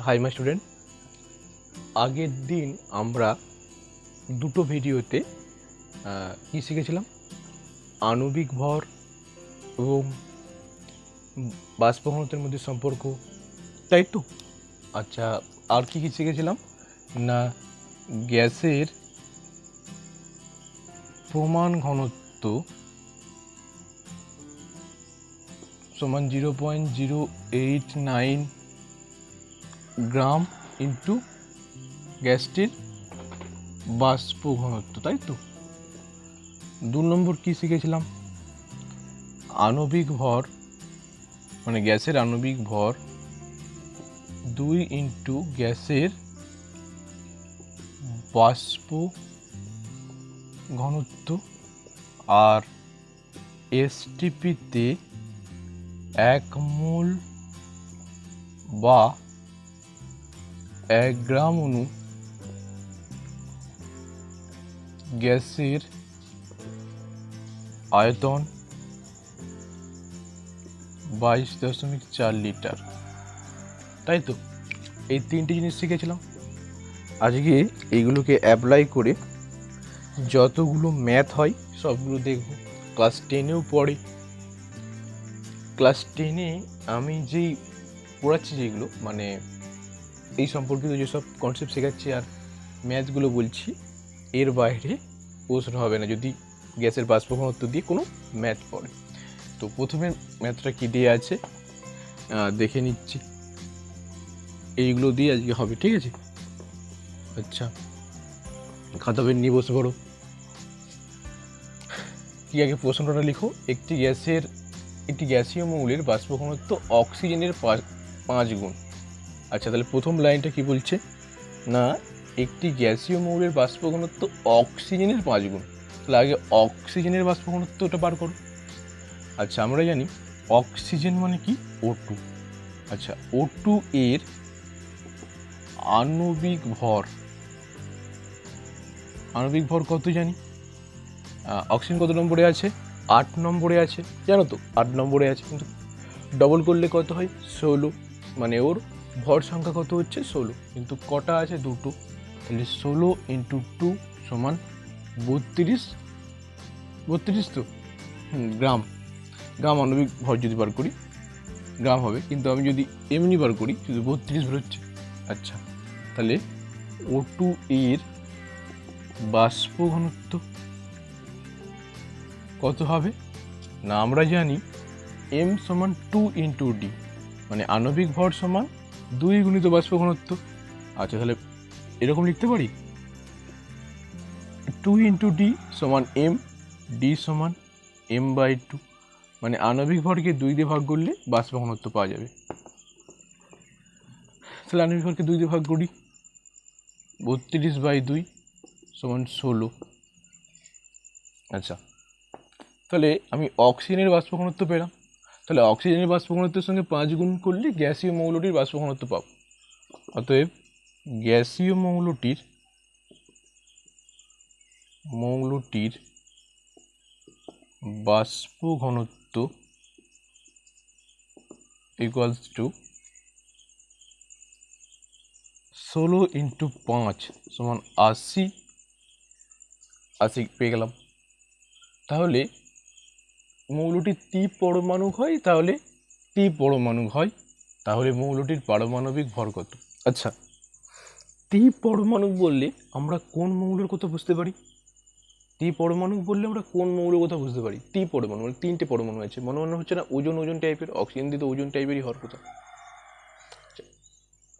Hi my student, আগের দিন আমরা দুটো ভিডিওতে কী শিখেছিলাম? আণবিক ভর এবং বাষ্প ঘনত্বের মধ্যে সম্পর্ক, তাই তো? আচ্ছা, আর কি কি শিখেছিলাম না, গ্যাসের প্রমাণ ঘনত্ব সমান 0.089 গ্রাম ইন্টু গ্যাসটির বাষ্প ঘনত্ব, তাই তো? 2 নম্বর কি শিখেছিলাম? আণবিক ভর মানে গ্যাসের আণবিক ভর 2 ইন্টু গ্যাসের বাষ্প ঘনত্ব, আর এসটিপিতে 1 মোল বা 1 গ্রাম অণু গ্যাসের আয়তন 22.4 লিটার, তাই তো? এই 3টে জিনিস শিখেছিলাম। আজকে এইগুলোকে অ্যাপ্লাই করে যতগুলো ম্যাথ হয় সবগুলো দেখব। ক্লাস 10এও পড়ে। ক্লাস 10-এ আমি যেই পড়াচ্ছি, যেগুলো মানে এই সম্পর্কিত যেসব কনসেপ্ট শেখাচ্ছি আর ম্যাথগুলো বলছি, এর বাইরে প্রশ্ন হবে না যদি গ্যাসের বাষ্প ঘনত্ব দিয়ে কোনো ম্যাথ পড়ে। তো প্রথমে ম্যাথটা কী দিয়ে আছে দেখে নিচ্ছি। এইগুলো দিয়ে আজকে হবে, ঠিক আছে? আচ্ছা, খাতা পেন নিয়ে বসে পড়ো। কি আগে প্রশ্নটা লিখো। একটি গ্যাসীয় মৌলের বাষ্প ঘনত্ব অক্সিজেনের 5 গুণ। আচ্ছা, তাহলে প্রথম লাইনটা কি বলছে না, একটি গ্যাসীয় মৌলের বাষ্প ঘনত্ব অক্সিজেনের 5 গুণ। তাহলে আগে অক্সিজেনের বাষ্প ঘনত্বটা বার করো। আচ্ছা, আমরা জানি অক্সিজেন মানে কি? O2। আচ্ছা, O2 এর আণবিক ভর কত জানি? অক্সিজেন কত নম্বরে আছে? 8 নম্বরে আছে, জানো তো? 8 নম্বরে আছে, কিন্তু ডবল করলে কত হয়? 16। মানে ওর ভর সংখ্যা কত হচ্ছে? 16, কিন্তু কটা আছে? 2টো। তাহলে 16 ইন্টু 2 সমান 32 তো গ্রাম আণবিক ভর যদি বার করি গ্রাম হবে, কিন্তু আমি যদি এমনি বার করি শুধু 32 বেরোচ্ছে। আচ্ছা, তাহলে O2 এর বাষ্প ঘনত্ব কত হবে? না, আমরা জানি M সমান 2 ইন্টু ডি, মানে আণবিক ভর সমান 2 গুণিত বাষ্প ঘনত্ব। আচ্ছা, তাহলে এরকম লিখতে পারি 2 ইন্টু ডি সমান M, ডি সমান M/2, মানে আণবিক ভরকে 2 দিয়ে ভাগ করলে বাষ্প ঘনত্ব পাওয়া যাবে। তাহলে আণবিক ভরকে 2 দিয়ে ভাগ করি, 32/2 সমান 16। আচ্ছা, তাহলে আমি অক্সিজেনের বাষ্প ঘনত্ব পেলাম। তাহলে অক্সিজেনের বাষ্প ঘনত্বের সঙ্গে 5 গুণ করলে গ্যাসীয় মৌলটির বাষ্প ঘনত্ব পাবো। অতএব গ্যাসীয় মৌলটির বাষ্প ঘনত্ব ইকুয়ালস টু 16 ইন্টু 5 সমান 80 পেয়ে গেলাম। তাহলে মৌলটি ত্রিপরমাণু হয়, তাহলে মৌলটির পারমাণবিক ভর কত? আচ্ছা, ত্রিপরমাণু বললে আমরা কোন মৌলের কথা বুঝতে পারি? ত্রিপরমাণু বললে আমরা কোন মৌলের কথা বুঝতে পারি? ত্রিপরমাণু মানে 3টে পরমাণু আছে, মনে হচ্ছে না ওজন টাইপের? অক্সিজেন দিয়ে তো ওজন টাইপেরই হওয়ার কথা,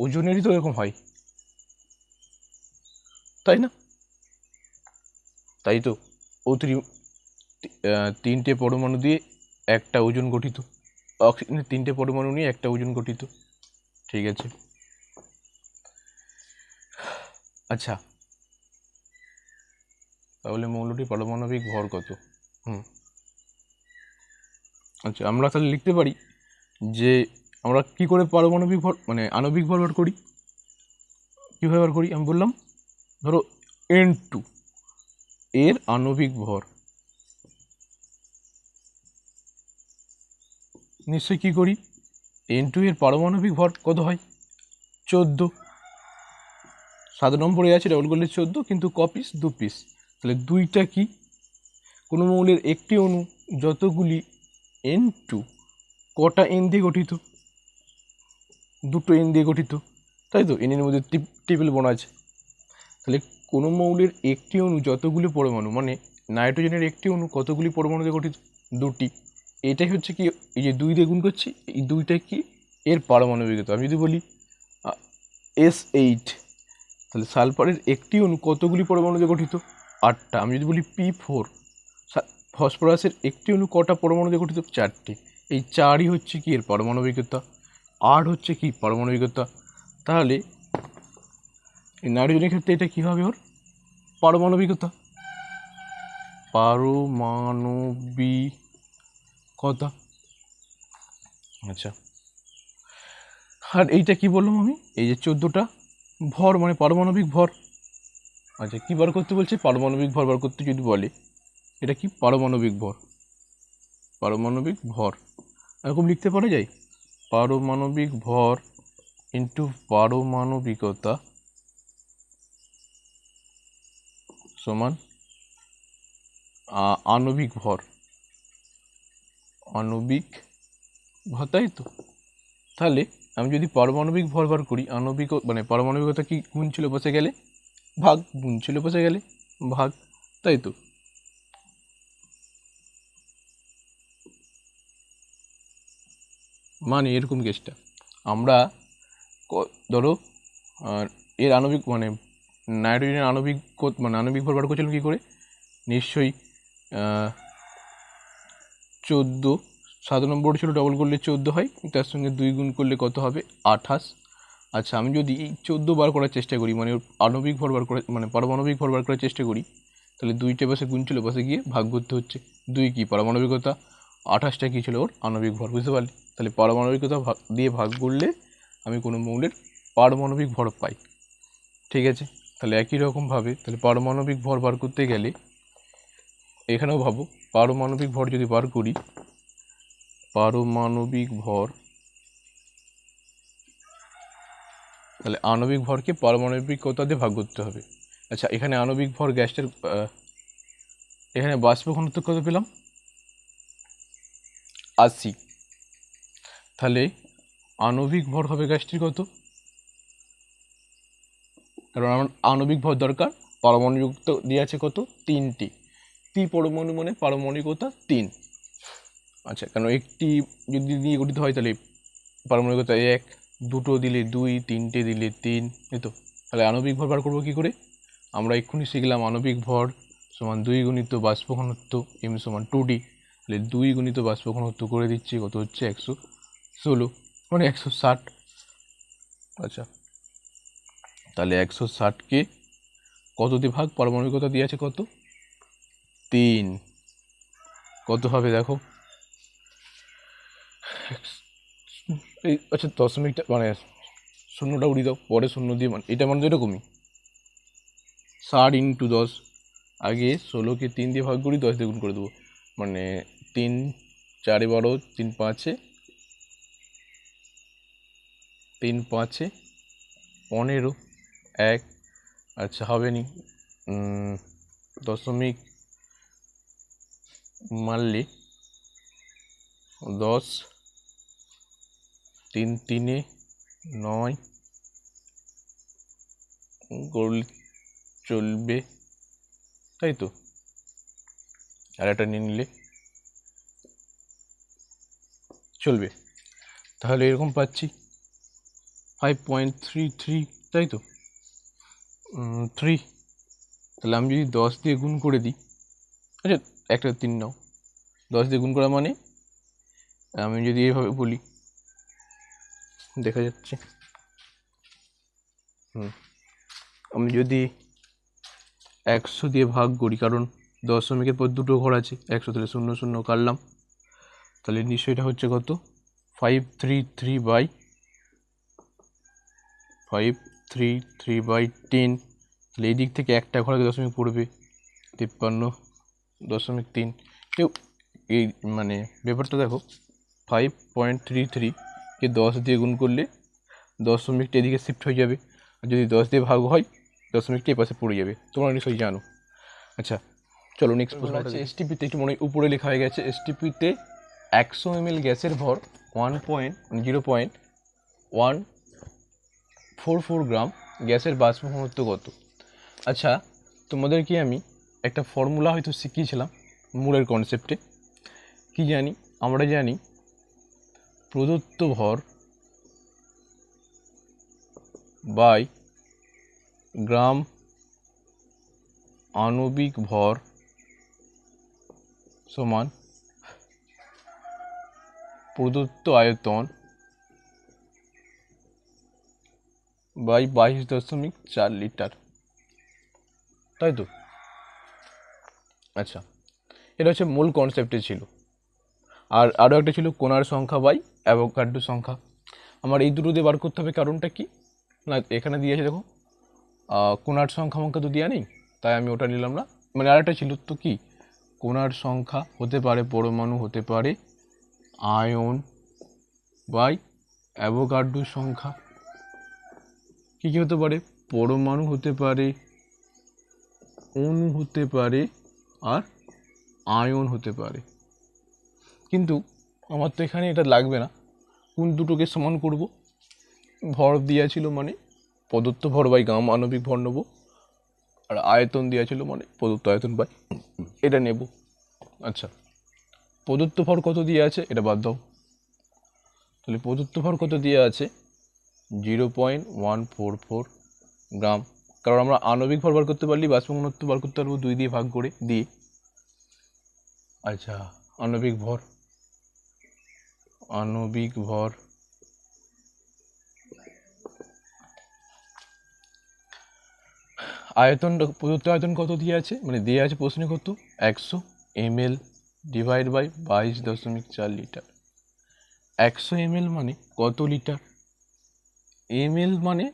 ওজনেরই তো এরকম হয়, তাই না? তাই তো, O3 3টে পরমাণু দিয়ে একটা ওজন গঠিত, অক্সিজেনের 3টে পরমাণু নিয়ে একটা ওজন গঠিত, ঠিক আছে? আচ্ছা, তাহলে মৌলটির পারমাণবিক ভর কত? আচ্ছা, আমরা তাহলে লিখতে পারি যে আমরা কি করে পারমাণবিক ভর মানে আণবিক ভর বার করি? কীভাবে বার করি আমি বললাম, ধরো N2 এর আণবিক ভর নিশ্চয়ই কি করি, N2 এর পারমাণবিক ভর কত হয়? 14, 7 নম্বরে আছে ডবল করলে 14, কিন্তু ক পিস? 2 পিস। তাহলে 2টা কি? কোনো মৌলের একটি অণু যতগুলি N2 কটা N দিয়ে গঠিত? 2টো N দিয়ে গঠিত, তাই তো? এনের মধ্যে ট্রিপল বন্ড আছে। তাহলে কোনো মৌলের একটি অণু যতগুলি পরমাণু, মানে নাইট্রোজেনের একটি অণু কতগুলি পরমাণু দিয়ে গঠিত? 2টি। এটাই হচ্ছে কি, এই যে 2 দিয়ে গুণ করছি, এই 2টা কি? এর পারমাণবিকতা। আমি যদি বলি S8, তাহলে সালফারের একটি অণু কতগুলি পরমাণু দিয়ে গঠিত? 8টা। আমি যদি বলি P4, ফসফরাসের একটি অণু কটা পরমাণু দিয়ে গঠিত? 4টি। এই 4ই হচ্ছে কি এর পারমাণবিকতা, 8 হচ্ছে কি পারমাণবিকতা। তাহলে এই নাইট্রোজেনের ক্ষেত্রে এটা কী হবে? ওর পারমাণবিকতা, পারমাণবিকতা। আচ্ছা, আর এইটা কি বললাম আমি? এই যে 14টা ভর, মানে পারমাণবিক ভর। আচ্ছা, কী বার করতে বলছে? পারমাণবিক ভর বার করতে যদি বলে, এটা কি? পারমাণবিক ভর। পারমাণবিক ভর এরকম লিখতে পারা যায়, পারমাণবিক ভর ইন্টু পারমাণবিকতা সমান আণবিক ভর। আণবিক ভর, তাই তো? তাহলে আমি যদি পারমাণবিক ভর বার করি, আণবিক মানে পারমাণবিকতা কি গুণ ছিল বসে গেলে ভাগ, গুণ ছিল বসে গেলে ভাগ, তাই তো? মানে এরকম কেসটা আমরা ধরো এর আণবিক মানে নাইট্রোজেনের আণবিক মানে আণবিক ভর বার করছিলাম কী করে? নিশ্চয়ই 14, 7 নম্বর ছিল, ডবল করলে 14 হয়, তার সঙ্গে 2 গুণ করলে কত হবে? 28। আচ্ছা, আমি যদি এই 14 বার করার চেষ্টা করি, মানে আণবিক ভর বার করে, মানে পারমাণবিক ভর বার করার চেষ্টা করি, তাহলে 2টে পাশে গুণ ছিল, পাশে গিয়ে ভাগ করতে হচ্ছে। 2 কি পারমাণবিকতা, 28টা কী ছিল? ওর আণবিক ভর। বুঝতে পারলি? তাহলে পারমাণবিকতা দিয়ে ভাগ করলে আমি কোনো মৌলের পারমাণবিক ভর পাই। ঠিক আছে? তাহলে একই রকমভাবে তাহলে পারমাণবিক ভর বার করতে গেলে এখানেও ভাবো, পারমাণবিক ভর যদি বার করি, পারমাণবিক ভর, তাহলে আণবিক ভরকে পারমাণবিকতা দিয়ে ভাগ করতে হবে। আচ্ছা, এখানে আণবিক ভর গ্যাসটার, এখানে বাষ্প ঘনত্ব কত পেলাম? 80। তাহলে আণবিক ভর হবে গ্যাসটির কত? কারণ আমার আণবিক ভর দরকার, পারমাণবিক দিয়ে আছে কত? 3টি। পরমাণু মানে পারমাণবিকতা 3। আচ্ছা, কারণ একটি যদি নিয়ে গঠিত হয় তাহলে পারমাণবিকতা 1, 2টো দিলে 2, 3টে দিলে 3, এই তো। তাহলে আণবিক ভর বার করবো কী করে? আমরা এক্ষুনি শিখলাম আণবিক ভর সমান 2 গুণিত বাষ্প ঘনত্ব, m সমান 2d। তাহলে 2 গুণিত বাষ্প ঘনত্ব করে দিচ্ছি, কত হচ্ছে? 116, মানে 160। আচ্ছা, তাহলে 160কে কত দিয়ে ভাগ? পারমাণবিকতা দিয়ে আছে কত? 3। কত হবে দেখো? এই আচ্ছা, দশমিকটা মানে শূন্যটা উড়িয়ে দাও, পরে শূন্য দিয়ে, মানে এটা মানে এরকমই 60 ইন্টু 10। আগে 16কে 3 দিয়ে ভাগ করি, 10 দিয়ে গুণ করে দেবো, মানে 3 4 12, 3 5 3 5 15, 1। আচ্ছা, হবে নি, দশমিক মারলে 10, 3 3 9 করলে চলবে, তাই তো? আর একটা নিয়ে নিলে চলবে। তাহলে এরকম পাচ্ছি 5.33, তাই তো? 3। তাহলে আমি যদি 10 দিয়ে গুণ করে দিই, আচ্ছা একটা 3 নাও, 10 দিয়ে গুণ করা মানে আমি যদি এইভাবে বলি, দেখা যাচ্ছে, আমি যদি 100 দিয়ে ভাগ করি, কারণ দশমিকের পর 2টো ঘর আছে, 100, তাহলে 0 0 কাটলাম, তাহলে নিশ্চয়ই এটা হচ্ছে কত? 533/10। তাহলে এই দিক থেকে একটা ঘরে দশমিক পড়বে, 53.3। কেউ এই মানে ব্যাপারটা দেখো, 5.33কে 10 দিয়ে গুণ করলে দশমিকটা এদিকে শিফট হয়ে যাবে, আর যদি 10 দিয়ে ভাগ হয় দশমিকটা এ পাশে পড়ে যাবে, তোমরা নিশ্চয়ই জানো। আচ্ছা চলো নেক্সট প্রশ্ন আছে। এসটিপিতে একটু মনে উপরে লেখা হয়ে গেছে, এসটিপিতে 100 ml গ্যাসের ভর 0.144 গ্রাম, গ্যাসের বাষ্প ঘনত্ব কত? আচ্ছা তোমাদেরকে আমি একটা ফর্মুলা হয়তো শিখিয়েছিলাম মূলের কনসেপ্টে। কি জানি, আমরা জানি প্রদত্ত ভর বাই গ্রাম আণবিক ভর সমান প্রদত্ত আয়তন বাই 22.4 লিটার, তাই তো? আচ্ছা এটা হচ্ছে মূল কনসেপ্টে ছিল। আর আরও একটা ছিল কোণার সংখ্যা বাই অ্যাভোগাড্রো সংখ্যা। আমার এই দুটো দিয়ে বার করতে হবে, কারণটা কি না এখানে দিয়েছে দেখো কোণার সংখ্যা মঙ্খ্যা তো দেওয়া নেই, তাই আমি ওটা নিলাম না। মানে আরেকটা ছিল তো কি, কোণার সংখ্যা হতে পারে পরমাণু, হতে পারে আয়ন বাই অ্যাভোগাড্রো সংখ্যা। কী কী হতে পারে, পরমাণু হতে পারে, অণু হতে পারে, আর আয়ন হতে পারে। কিন্তু আমার তো এখানে এটা লাগবে না, কোন দুটোকে সমান করব? ভর দেওয়া ছিল মানে প্রদত্ত ভর বাই গ্রাম আণবিক ভর নেব, আর আয়তন দেওয়া ছিল মানে প্রদত্ত আয়তন বাই এটা নেব। আচ্ছা প্রদত্ত ভর কত দিয়ে আছে এটা বাদ দাও, তাহলে প্রদত্ত ভর কত দিয়ে আছে 0.144 গ্রাম। কারণ আমরা আণবিক ভর বার করতে পারলে বাষ্প ঘনত্ব বার করতে পারবো 2 দিয়ে ভাগ করে দিয়ে। আচ্ছা আণবিক ভর আয়তনটা প্রদত্ত আয়তন কত দিয়ে আছে, মানে দিয়ে আছে প্রশ্নে কত 100 ml divide by 22.4 litre. 100 ml মানে কত লিটার? ml মানে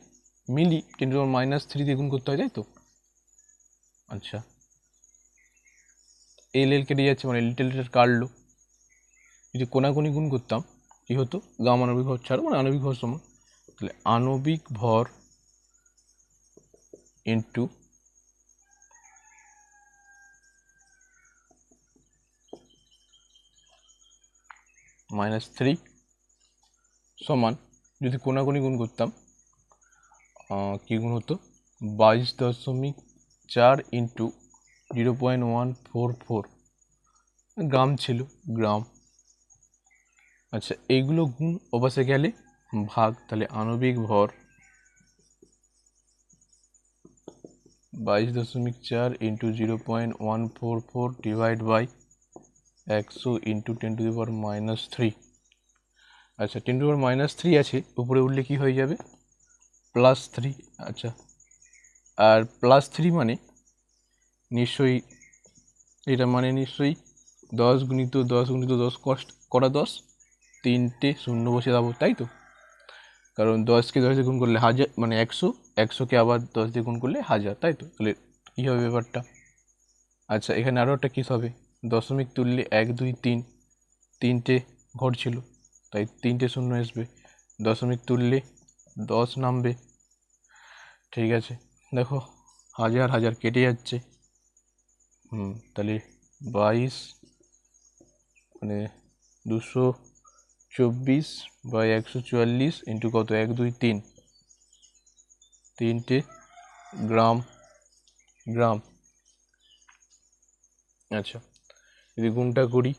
মিলি, 10⁻³ দিয়ে গুণ করতে হয়, তাই তো? আচ্ছা এল কেটে যাচ্ছে মানে লিটার লিটার কাটলো, যদি কোনাকুনি গুণ করতাম কি হতো, গ্রাম আণবিক ভর ছাড়ো মানে আণবিক ভর সমান, তাহলে আণবিক ভর ইন্টু -3 সমান, যদি কোনাকুনি গুণ করতাম কী গুণ হতো 22.4 ইন্টু 0.144 গ্রাম ছিল, গ্রাম। আচ্ছা এইগুলো গুণ ওপাশে গেলে ভাগ, তাহলে আণবিক ভর 22.4 ইন্টু 0.144 ডিভাইড বাই 100 ইন্টু 10⁻³ আচ্ছা 10⁻³ আছে, উপরে উঠলে কি হয়ে যাবে +3। আচ্ছা আর +3 মানে নিশ্চয়ই এটা মানে নিশ্চয়ই 10 গুণিত 10 গুণিত 10 কষ্ট করা 10, 3টে শূন্য বসে যাবো, তাই তো? কারণ 10কে 10 দিয়ে গুণ করলে 1000 মানে 100, 100কে আবার 10 দিয়ে গুণ করলে 1000, তাই তো? তাহলে কী হবে ব্যাপারটা? আচ্ছা এখানে আরও একটা কেস হবে, দশমিক তুললে 1 2 3, 3টে ঘর ছিল তাই 3টে শূন্য আসবে, দশমিক তুললে 10 নামবে। ঠিক আছে দেখো হাজার হাজার কেটে যাচ্ছে, তাহলে 22 মানে 224 বাই 144 ইন্টু কত 1 2 3, 3টে গ্রাম গ্রাম। আচ্ছা যদি গুণটা করি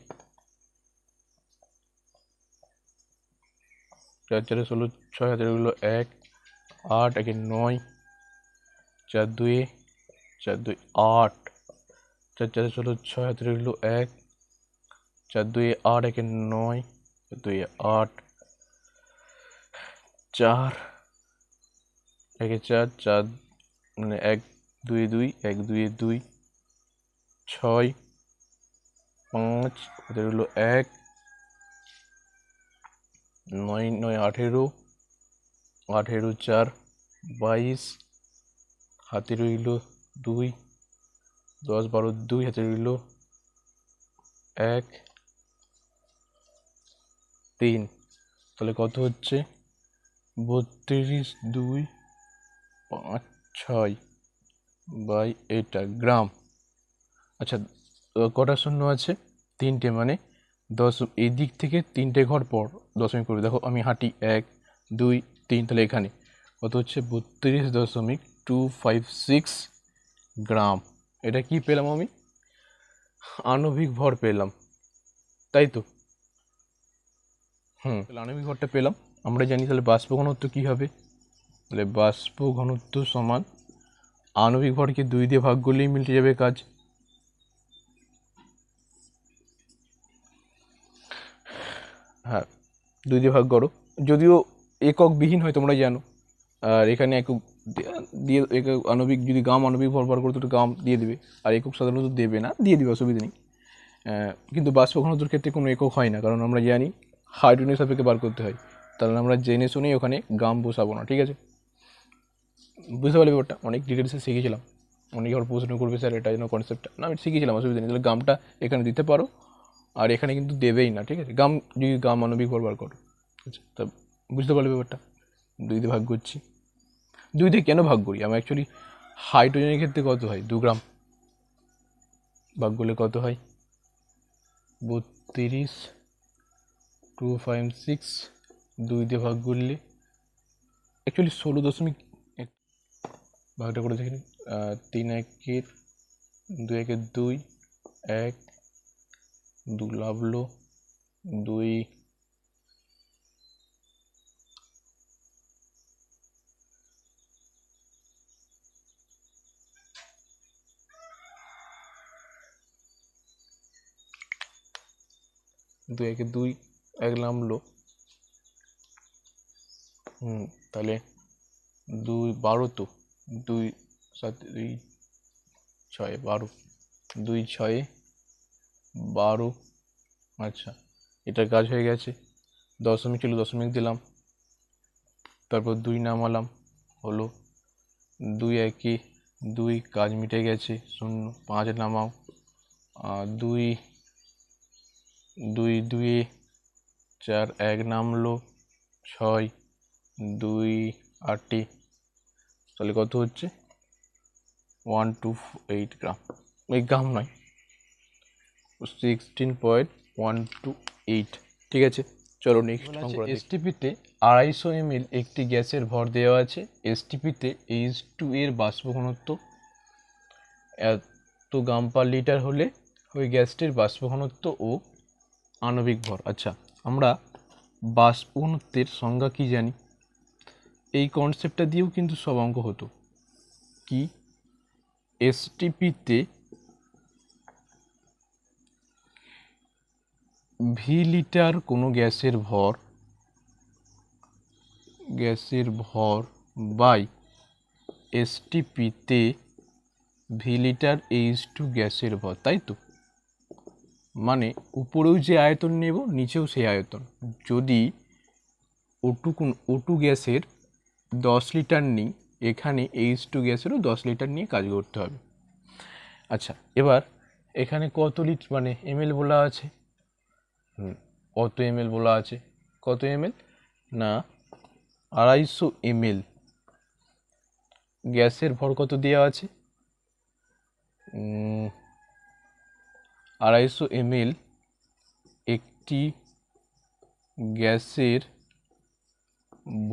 4 4 16 6 হাজার হলো 1 8 1 9 4 2 4 2 8 4 4 16 6 হাজার হলো 1 4 2 8 1 9 4 2 8 4 1 4 4 মানে 1 2 2 1 2 2 6 5 হাতের হলো 1 9 9 18 18 4 22 হাতে রইল 2 10 12 2 হাতে রইল 1 3, তাহলে কত হচ্ছে 32.56 বাই এটা গ্রাম। আচ্ছা, কটা শূন্য আছে? 3টে, মানে এই দিক থেকে 3টে ঘর পর দশমিক করবে। দেখো আমি হাঁটি 1 2 3, তাহলে এখানে কত হচ্ছে? 32.256 গ্রাম। এটা কি পেলাম আমি? আণবিক ভর পেলাম, তাই তো? তাহলে আণবিক ভরটা পেলাম। আমরা জানি তাহলে বাষ্প ঘনত্ব কী হবে? তাহলে বাষ্প ঘনত্ব সমান আণবিক ভরকে 2 দিয়ে ভাগ করলেই মিটে যাবে কাজ। হ্যাঁ, 2 দিয়ে ভাগ করো, যদিও একক বিহীন হয় তোমরা জানো। আর এখানে একক দিয়ে একক আণবিক, যদি গ্রাম আণবিক ভর বার করতে, তো গ্রাম দিয়ে দেবে, আর একক সাধারণত দেবে না, দিয়ে দিবে, অসুবিধা নেই। কিন্তু বাষ্প ঘনত্বের ক্ষেত্রে কোনো একক হয় না, কারণ আমরা জানি হাইড্রোজেনের সাপেক্ষে বার করতে হয়। তাহলে আমরা জেনে শুনেই ওখানে গ্রাম বসাবো না, ঠিক আছে? বুঝতে পারলে ব্যাপারটা? অনেক ডিটেলসে শিখেছিলাম। অনেকে আবার প্রশ্ন করবে, স্যার এটা যেন কনসেপ্টটা না, আমি শিখেছিলাম, অসুবিধা নেই। তাহলে গ্রামটা এখানে দিতে পারো, আর এখানে কিন্তু দেবেই না, ঠিক আছে? গ্রাম, যদি গ্রাম আণবিক ভর বার করো। আচ্ছা, তা বুঝতে পারলে ব্যাপারটা? 2 দিয়ে ভাগ করছি। 2 দিয়ে কেন ভাগ করি? আমার অ্যাকচুয়ালি হাইড্রোজেনের ক্ষেত্রে কত হয়? 2 গ্রাম। ভাগ করলে কত হয়? 32.256, 2 দিয়ে ভাগ করলে অ্যাকচুয়ালি 16.1 ভাগটা করে দেখি। 3 একে 2 একে 2, 1 2 লাভলো 2, 2 একে 2, 1 নামলো। তাহলে 2 12, তো 2 7 2 6 12, 2 6 12। আচ্ছা, এটার কাজ হয়ে গেছে। দশমিক ছিল, দশমিক দিলাম, তারপর 2 নামালাম, হলো 2 একে 2, কাজ মিটে গেছে। 0 5 নামাও, 2 2 2 4 1 নামলো, 6 2 8। তাহলে কত হচ্ছে? 128 গ্রাম। এই গ্রাম নয়, 16.128। ঠিক আছে, চলো নেক্সট। এসটিপিতে 250 ml একটি গ্যাসের ভর দেওয়া আছে। এসটিপিতে H2 এর বাষ্প ঘনত্ব এত গ্রাম পার লিটার হলে ওই গ্যাসটির বাষ্প ঘনত্ব ও আণবিক ভর। আচ্ছা, আমরা বাষ্প ঘনত্বের সংজ্ঞা কি জানি? এই কনসেপ্টটা দিয়েও কিন্তু সব অঙ্ক হতো। কি? এসটিপিতে ভি লিটার কোনো গ্যাসের ভর বাই এসটিপিতে ভি লিটার H2 গ্যাসের ভর, তাই তো? উপরেও যে আয়তন নেব, নিচেও সেই আয়তন। যদি O2 গ্যাসের 10 লিটার নিই, এখানে H2 গ্যাসেরও 10 লিটার নিয়ে কাজ করতে হবে। আচ্ছা, এবার এখানে কত লিটার এমএল বলা আছে? কত এমএল বলা আছে? কত এমএল না 250 ml। গ্যাসের ভর কত দেওয়া আছে? 250 ml একটি গ্যাসের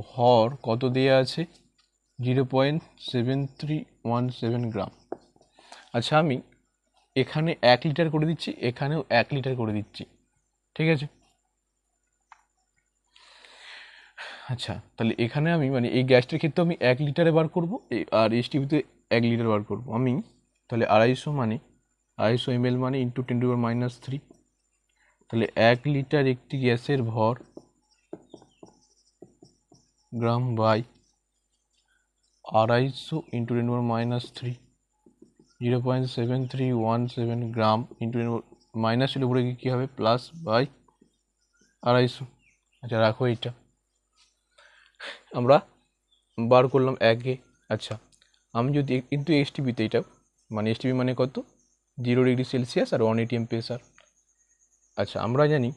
ভর কত দেওয়া আছে? 0.7317 গ্রাম। আচ্ছা, আমি এখানে 1 লিটার করে দিচ্ছি, এখানেও 1 লিটার করে দিচ্ছি, ঠিক আছে? আচ্ছা, তাহলে এখানে আমি এই গ্যাসটার ক্ষেত্রে আমি 1 লিটারে বার করব, আর এসটিপিতে 1 লিটার বার করব আমি। তাহলে 250 ml ইন্টু 10⁻³ তাহলে 1 লিটার একটি গ্যাসের ভর gram by 250 into 10⁻³ 0.7317 gram into minus এর উপরে কী হবে? Plus by 250। আচ্ছা, রাখো এইটা, আমরা বার করলাম 1-এ। আচ্ছা, আমি যদি কিন্তু এসটিপিতে, এটা এসটিপি কত? 0 ডিগ্রি সেলসিয়াস আর 1 atm প্রেসার। আচ্ছা, আমরা জানি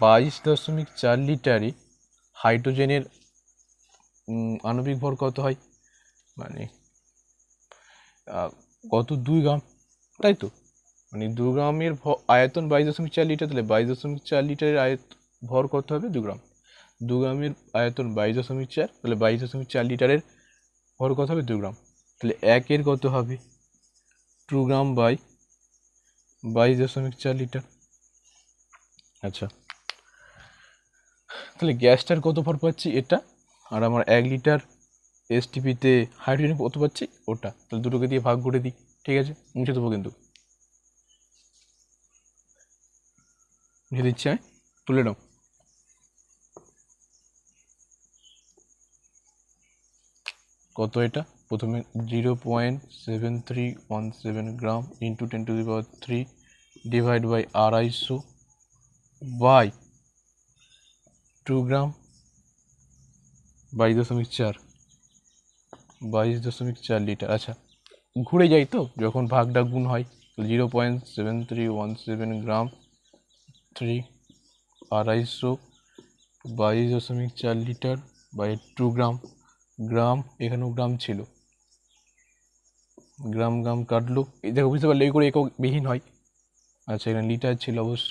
22.4 লিটারে হাইড্রোজেনের আণবিক ভর কত হয়, মানে কত 2 গ্রাম, তাই তো? মানে 2 গ্রামের আয়তন 22.4 লিটার, তাহলে 22.4 লিটারের ভর কত হবে 2 গ্রাম। 2 গ্রামের আয়তন 22.4, তাহলে 22.4 লিটারের ভর কত হবে 2 গ্রাম। তাহলে একের কত হবে 2 গ্রাম বাই 22.4 লিটার। আচ্ছা, তাহলে গ্যাসটার কত ভর পাচ্ছি এটা, আর আমার 1 লিটার এসটিপিতে হাইড্রোজেন কত পাচ্ছি ওটা, তাহলে দুটোকে দিয়ে ভাগ করে দিই। ঠিক আছে, মুছে দেবো, কিন্তু মুছে দিচ্ছি আমি, তুলে নাও। কত এটা, প্রথমে 0.7317 gram into 10⁻³ divide by 250 by 2 gram 22.4 litre. আচ্ছা, ঘুরে যাই তো, যখন ভাগটা গুণ হয় 0.7317 গ্রাম 250 22.4 লিটার বাই 2 গ্রাম। গ্রাম, এখানেও গ্রাম ছিল, গ্রাম গ্রাম কাটলো, এই দেখো বুঝতে পারলে এই করে একক বিহীন হয়। আচ্ছা, এখানে লিটার ছিল অবশ্য,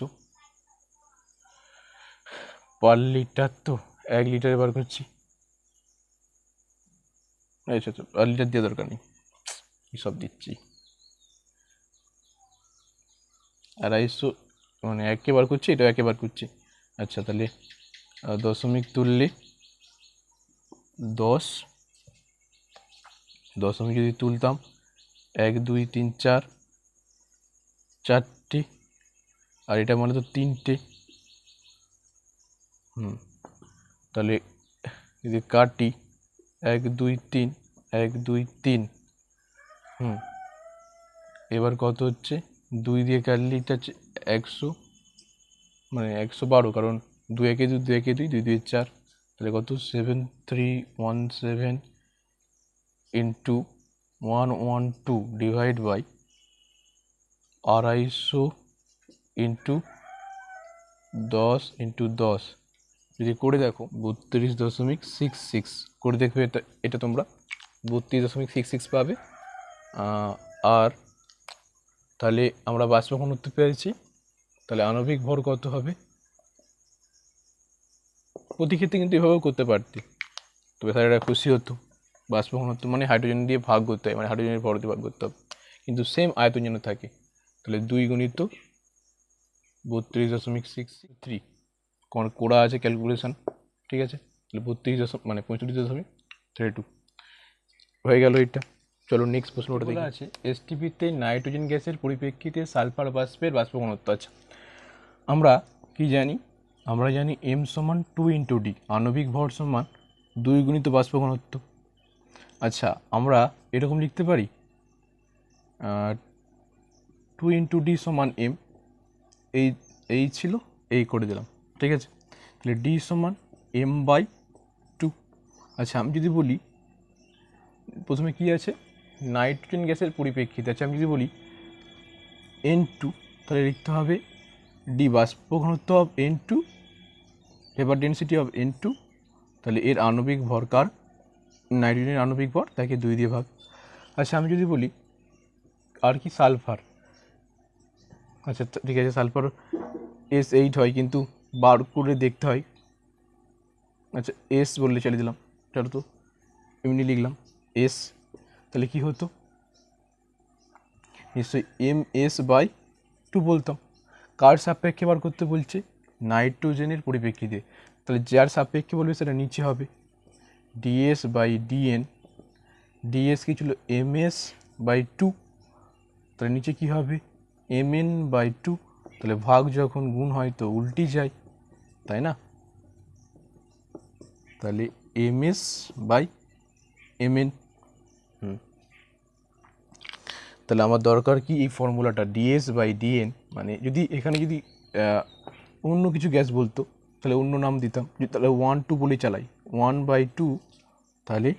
পার লিটার তো 1 লিটারে বার করছি। আচ্ছা, তো পার লিটার দিয়ে দরকার নেই, সব দিচ্ছি 250, মানে 1 বার করছি, এটা 1 বার করছি। আচ্ছা, তাহলে দশমিক তুললে 10, দশমিক যদি তুলতাম 1 2 3 4, 4টে, আর এটা মানে তো 3টে। তাহলে যদি কাটি 1 2 3 1 2 3, এবার কত হচ্ছে 2 দিয়ে কাটলে এটা হচ্ছে 100, মানে 112, কারণ 2 1 2 2 1 2 2 2 4, তাহলে কত 7317 into 112 divide by 250 into 10 into 10, যদি করে দেখো 32.66 করে দেখবে, এটা তোমরা 32.66 পাবে। আর তাহলে আমরা বাষ্প ঘনত্ব পেয়েছি, তাহলে আণবিক ভর কত হবে, প্রতি ক্ষেত্রে কিন্তু এভাবেও করতে পারতি, তবে স্যারেরা খুশি হতো। বাষ্প ঘনত্ব মানে হাইড্রোজেন দিয়ে ভাগ করতে হয়, মানে হাইড্রোজেনের ভর দিয়ে ভাগ করতে হবে, কিন্তু সেম আয়তন যেন থাকে। তাহলে 2 গুণিত 32.63, করা আছে ক্যালকুলেশন, ঠিক আছে। তাহলে 32 মানে 35.32 হয়ে গেল এটা। চলো নেক্সট প্রশ্নটা দেখি। আছে এসটিপিতে নাইট্রোজেন গ্যাসের পরিপ্রেক্ষিতে সালফার বাষ্পের বাষ্প ঘনত্ব। আছে, আমরা কি জানি, আমরা জানি m সমান 2 ইন্টু ডি, আণবিক ভর সমান 2 গুণিত বাষ্প ঘনত্ব। আচ্ছা, আমরা এরকম লিখতে পারি 2 ইন্টু ডি সমান m, এই ছিল, এই করে দিলাম, ঠিক আছে। তাহলে ডি সমান m/2। আচ্ছা, আমি যদি বলি প্রথমে কি আছে, নাইট্রোজেন গ্যাসের পরিপ্রেক্ষিতে আছে, আমি যদি বলি N2, তাহলে লিখতে হবে ডি বাষ্প ঘনত্ব of N2, vapour density of N2, তাহলে এর আণবিক ভর কার, নাইট্রোজেনের আণবিক ভর, তাকে 2 দিয়ে ভাগ। আচ্ছা, আমি যদি বলি আর কি সালফার, আচ্ছা ঠিক আছে, সালফার S8 হয়, কিন্তু বার করে দেখতে হয়। আচ্ছা, S বললে চলে দিলাম, চলো তো এমনি লিখলাম S, তাহলে কি হতো, নিশ্চয়ই MS/2 বলতাম। কার সাপেক্ষে বার করতে বলছে, নাইট্রোজেনের পরিপ্রেক্ষিতে, তাহলে যার সাপেক্ষে বলবে সেটা নিচে হবে DS/DN, DS কি ছিল MS/2, তাহলে নিচে কি হবে MN/2, তাহলে ভাগ যখন গুণ হয় তো উল্টি যায়, তাই না, তাহলে MS/MN। তাহলে আমার দরকার কি এই ফর্মুলাটা DS/DN, মানে যদি এখানে যদি অন্য কিছু গ্যাস বলতো তাহলে অন্য নাম দিতাম, তাহলে 1 2 বলে চালাই, 1/2, তাহলে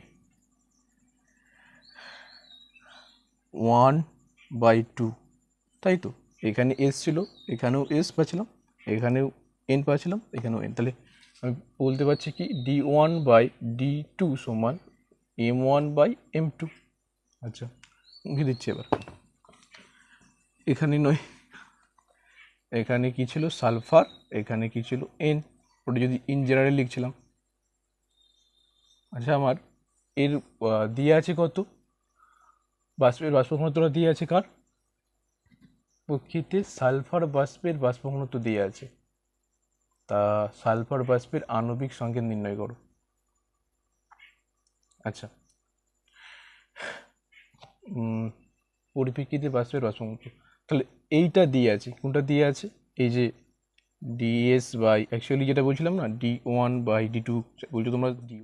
1/2, তাই তো। এখানে S ছিল, এখানেও S পাচ্ছিলাম, এখানেও N পাচ্ছিলাম, এখানেও N, তাহলে আমি বলতে পারছি কি D1/D2 সমান M1/M2। আচ্ছা মুখে দিচ্ছি এবার। এখানে নয়, এখানে কি ছিল সালফার, এখানে কি ছিল এন, ওটা যদি ইন জেনারেল লিখছিলাম। আচ্ছা আমার এর দিয়ে আছে কত, বাষ্পের বাষ্প ঘনত্বটা দিয়ে আছে কার, প্রকৃতির সালফার বাষ্পের বাষ্প ঘনত্ব দিয়ে আছে। তা সালফার বাষ্পের আণবিক সংকেত নির্ণয় করো। আচ্ছা পরিপ্রেক্ষিতে বাষ্পের বাষ্প ঘনত্ব, তাহলে এইটা দিয়ে আছে, কোনটা দিয়ে আছে, এই যে ডিএস বাই, অ্যাকচুয়ালি যেটা বলছিলাম না D1/D2 বলছো তোমরা ডি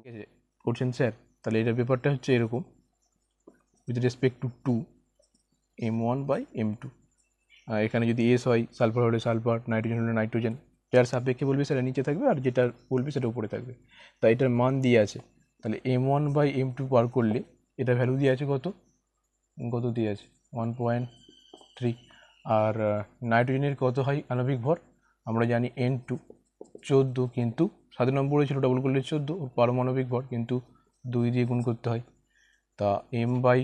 করছেন স্যার, তাহলে এটার ব্যাপারটা হচ্ছে এরকম, উইথ রেসপেক্ট টু M1/M2। এখানে যদি এস হয়, সালফার হলে সালফার, নাইট্রোজেন হলে নাইট্রোজেন, যার সাপেক্ষে বলবে সেটা নিচে থাকবে, আর যেটা বলবে সেটা উপরে থাকবে। তাই এটার মান দিয়ে আছে, তাহলে M1/M2 বার করলে এটা ভ্যালু দিয়ে আছে কত, কত দিয়ে আছে 1.3। আর নাইট্রোজেনের কত হয় আণবিক ভর, আমরা জানি N2 14, কিন্তু 7 নম্বরে ছিল ডবল করলে 14 ওর পারমাণবিক ভর, কিন্তু 2 দিয়ে গুণ করতে হয়। তা M বাই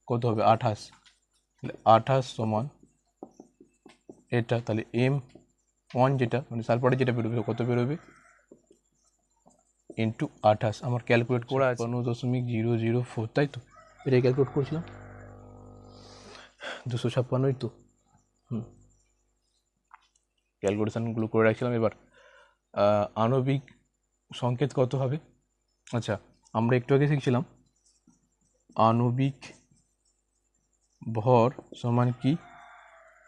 কত হবে 28, তাহলে 28 সমান এটা, তাহলে M1 যেটা মানে সালফারে যেটা বেরোবে কত বেরোবে ইন্টু 28। আমার ক্যালকুলেট করা আছে 56.004, তাই তো এটাই ক্যালকুলেট করছিলাম 256 তো। ক্যালকুলেশানগুলো করে রাখছিলাম। এবার আণবিক সংকেত কত হবে, আচ্ছা আমরা একটু আগে শিখছিলাম আণবিক ভর সমান কি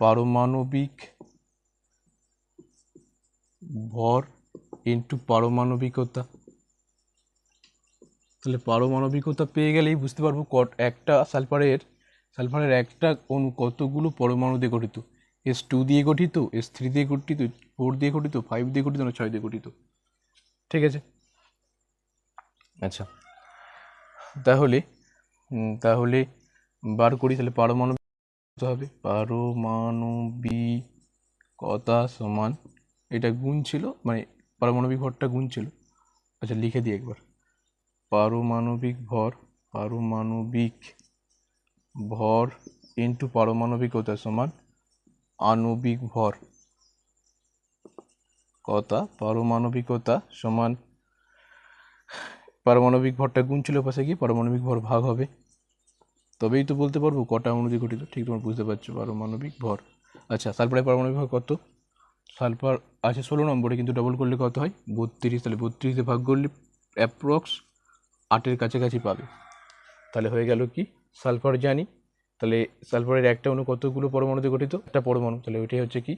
পারমাণবিক ভর ইন্টু পারমাণবিকতা। তাহলে পারমাণবিকতা পেয়ে গেলেই বুঝতে পারবো একটা সালফারের একটা অণু কতগুলো পরমাণু দিয়ে গঠিত, S2 দিয়ে গঠিত, S3 দিয়ে গঠিত, 4 দিয়ে গঠিত, 5 দিয়ে গঠিত না 6 দিয়ে গঠিত। ঠিক আছে, আচ্ছা তাহলে তাহলে বার করি, তাহলে পারমাণবিক হবে পারমাণবিকতা সমান, এটা গুণ ছিল মানে পারমাণবিক ভরটা গুণ ছিল। আচ্ছা লিখে দিই একবার, পারমাণবিক ভর ইন্টু পারমাণবিকতা সমান আণবিক ভর পারমাণবিকতা সমান, পারমাণবিক ভরটা গুণ ছিল পাশে গিয়ে পারমাণবিক ভর ভাগ হবে, তবেই তো বলতে পারবো কটা অণু দিয়ে গঠিত। ঠিক তোমরা বুঝতে পারছো পারমাণবিক ভর। আচ্ছা সালফারের পারমাণবিক ভর কত, সালফার আছে 16 নম্বরে, কিন্তু ডবল করলে কত হয় 32, তাহলে 32 দিয়ে ভাগ করলে অ্যাপ্রক্স 8-এর কাছাকাছি পাবে। তাহলে হয়ে গেল কি সালফার জানি, তাহলে সালফারের একটা অণু কতগুলো পরমাণু দিয়ে গঠিত, একটা পরমাণু, তাহলে ওইটাই হচ্ছে কি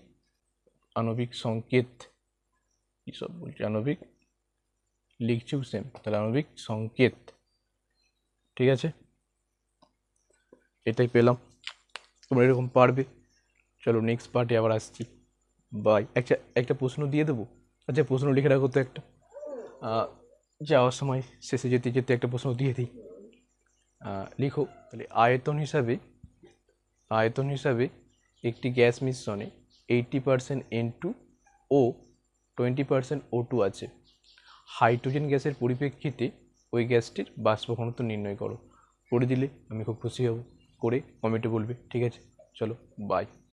আণবিক সংকেত। কী সব বলছি, আণবিক লিখছিও সেম, তাহলে আণবিক সংকেত। ঠিক আছে, এটাই পেলাম, তোমরা এরকম পারবে। চলো নেক্সট পার্টে আবার আসছি, বাই। একটা প্রশ্ন দিয়ে দেবো, আচ্ছা প্রশ্ন লিখে রাখো তো একটা, যাওয়ার সময় শেষে যেতে যেতে একটা প্রশ্ন দিয়ে দিই। লিখো তাহলে আয়তন হিসাবে একটি গ্যাস মিশ্রণে 80% N2 ও 20% O2 আছে, হাইড্রোজেন গ্যাসের পরিপ্রেক্ষিতে ওই গ্যাসটির বাষ্প ঘনত্ব নির্ণয় করো। করে দিলে আমি খুব খুশি হব, করে কমেন্টে বলবে। ঠিক আছে, চলো বাই।